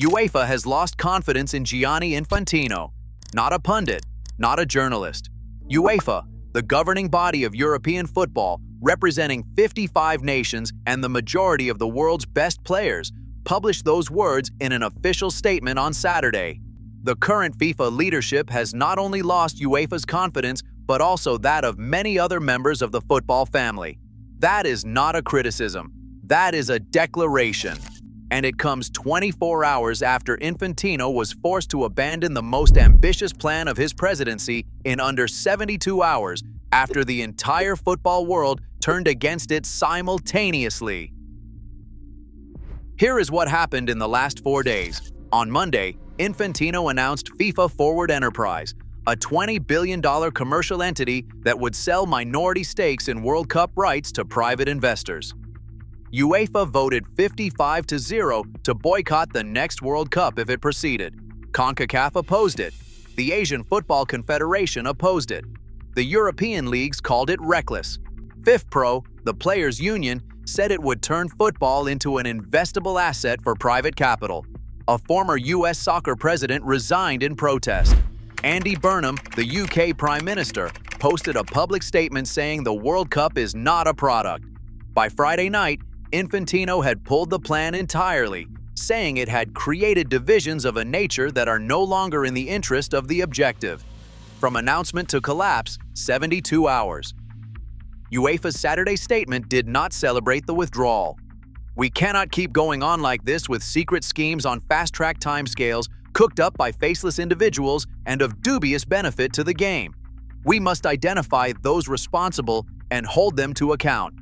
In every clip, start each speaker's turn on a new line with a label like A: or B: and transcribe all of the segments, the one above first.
A: UEFA has lost confidence in Gianni Infantino, not a pundit, not a journalist. UEFA, the governing body of European football, representing 55 nations and the majority of the world's best players, published those words in an official statement on Saturday. The current FIFA leadership has not only lost UEFA's confidence, but also that of many other members of the football family. That is not a criticism. That is a declaration. And it comes 24 hours after Infantino was forced to abandon the most ambitious plan of his presidency in under 72 hours after the entire football world turned against it simultaneously. Here is what happened in the last 4 days. On Monday, Infantino announced FIFA Forward Enterprise, a $20 billion commercial entity that would sell minority stakes in World Cup rights to private investors. UEFA voted 55-0 to boycott the next World Cup if it proceeded. CONCACAF opposed it. The Asian Football Confederation opposed it. The European leagues called it reckless. FIFPro, the players' union, said it would turn football into an investable asset for private capital. A former U.S. soccer president resigned in protest. Andy Burnham, the UK Prime Minister, posted a public statement saying the World Cup is not a product. By Friday night, Infantino had pulled the plan entirely, saying it had created divisions of a nature that are no longer in the interest of the objective. From announcement to collapse, 72 hours. UEFA's Saturday statement did not celebrate the withdrawal. "We cannot keep going on like this with secret schemes on fast-track timescales cooked up by faceless individuals and of dubious benefit to the game. We must identify those responsible and hold them to account."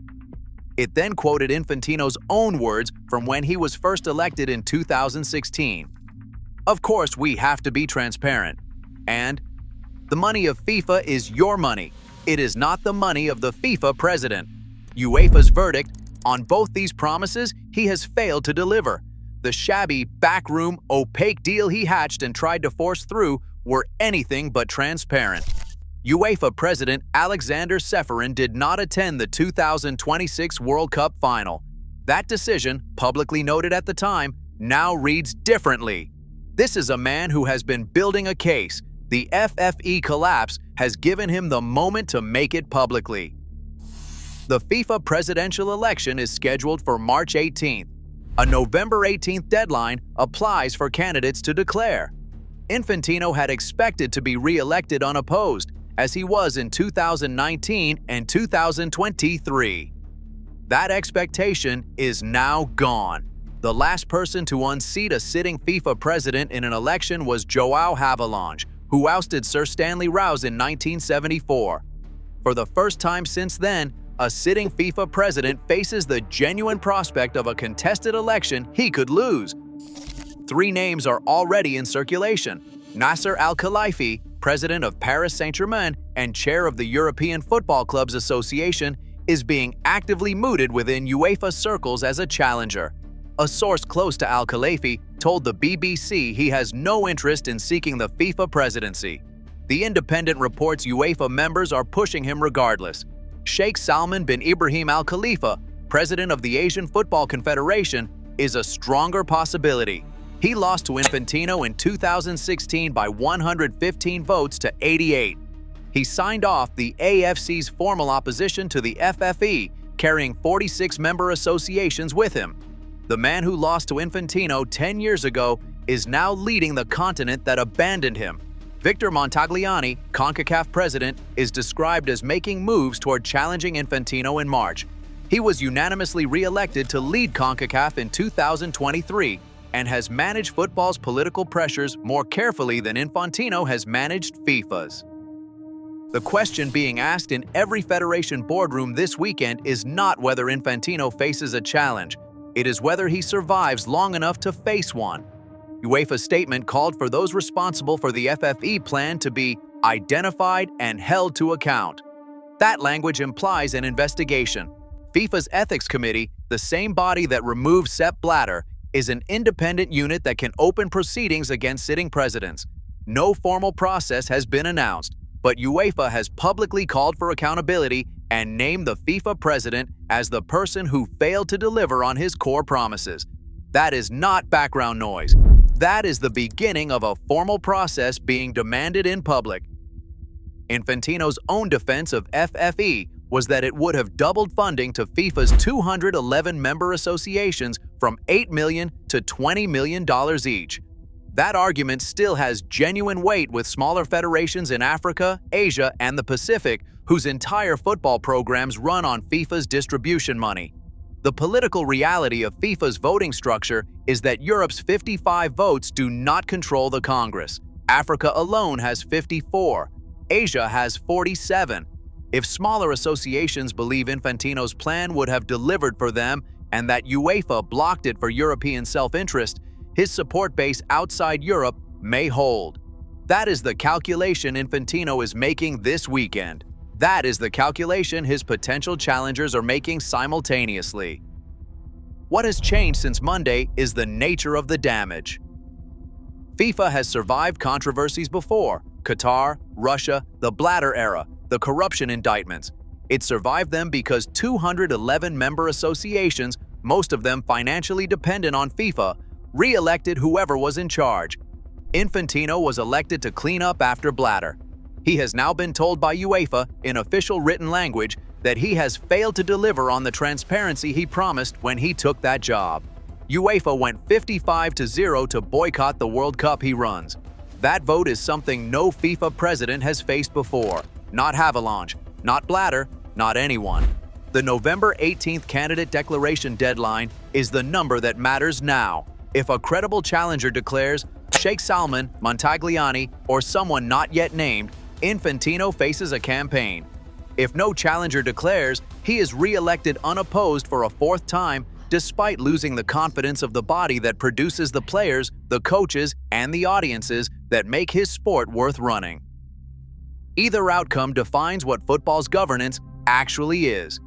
A: It then quoted Infantino's own words from when he was first elected in 2016. "Of course, we have to be transparent. And the money of FIFA is your money. It is not the money of the FIFA president." UEFA's verdict: on both these promises, he has failed to deliver. The shabby, backroom, opaque deal he hatched and tried to force through were anything but transparent. UEFA President Alexander Ceferin did not attend the 2026 World Cup final. That decision, publicly noted at the time, now reads differently. This is a man who has been building a case. The FFE collapse has given him the moment to make it publicly. The FIFA presidential election is scheduled for March 18th. A November 18th deadline applies for candidates to declare. Infantino had expected to be re-elected unopposed, as he was in 2019 and 2023. That expectation is now gone. The last person to unseat a sitting FIFA president in an election was João Havelange, who ousted Sir Stanley Rouse in 1974. For the first time since then, a sitting FIFA president faces the genuine prospect of a contested election he could lose. 3 names are already in circulation. Nasser Al-Khelaifi, president of Paris Saint-Germain and chair of the European Football Clubs Association, is being actively mooted within UEFA circles as a challenger. A source close to Al-Khelaifi told the BBC he has no interest in seeking the FIFA presidency. The Independent reports UEFA members are pushing him regardless. Sheikh Salman bin Ibrahim Al Khalifa, president of the Asian Football Confederation, is a stronger possibility. He lost to Infantino in 2016 by 115 votes to 88. He signed off the AFC's formal opposition to the FFE, carrying 46 member associations with him. The man who lost to Infantino 10 years ago is now leading the continent that abandoned him. Victor Montagliani, CONCACAF president, is described as making moves toward challenging Infantino in March. He was unanimously re-elected to lead CONCACAF in 2023 and has managed football's political pressures more carefully than Infantino has managed FIFA's. The question being asked in every federation boardroom this weekend is not whether Infantino faces a challenge. It is whether he survives long enough to face one. UEFA's statement called for those responsible for the FFE plan to be identified and held to account. That language implies an investigation. FIFA's Ethics Committee, the same body that removed Sepp Blatter, is an independent unit that can open proceedings against sitting presidents. No formal process has been announced, but UEFA has publicly called for accountability and named the FIFA president as the person who failed to deliver on his core promises. That is not background noise. That is the beginning of a formal process being demanded in public. Infantino's own defense of FFE was that it would have doubled funding to FIFA's 211 member associations from $8 million to $20 million each. That argument still has genuine weight with smaller federations in Africa, Asia, and the Pacific whose entire football programs run on FIFA's distribution money. The political reality of FIFA's voting structure is that Europe's 55 votes do not control the Congress. Africa alone has 54. Asia has 47. If smaller associations believe Infantino's plan would have delivered for them and that UEFA blocked it for European self-interest, his support base outside Europe may hold. That is the calculation Infantino is making this weekend. That is the calculation his potential challengers are making simultaneously. What has changed since Monday is the nature of the damage. FIFA has survived controversies before: Qatar, Russia, the Blatter era, the corruption indictments. It survived them because 211 member associations, most of them financially dependent on FIFA, re-elected whoever was in charge. Infantino was elected to clean up after Blatter. He has now been told by UEFA, in official written language, that he has failed to deliver on the transparency he promised when he took that job. UEFA went 55-0 to boycott the World Cup he runs. That vote is something no FIFA president has faced before. Not Havelange, not Blatter, not anyone. The November 18th candidate declaration deadline is the number that matters now. If a credible challenger declares Sheikh Salman, Montagliani, or someone not yet named, Infantino faces a campaign. If no challenger declares, he is re-elected unopposed for a fourth time despite losing the confidence of the body that produces the players, the coaches, and the audiences that make his sport worth running. Either outcome defines what football's governance actually is.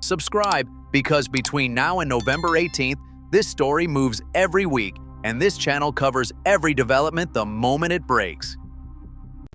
A: Subscribe, because between now and November 18th, this story moves every week, and this channel covers every development the moment it breaks.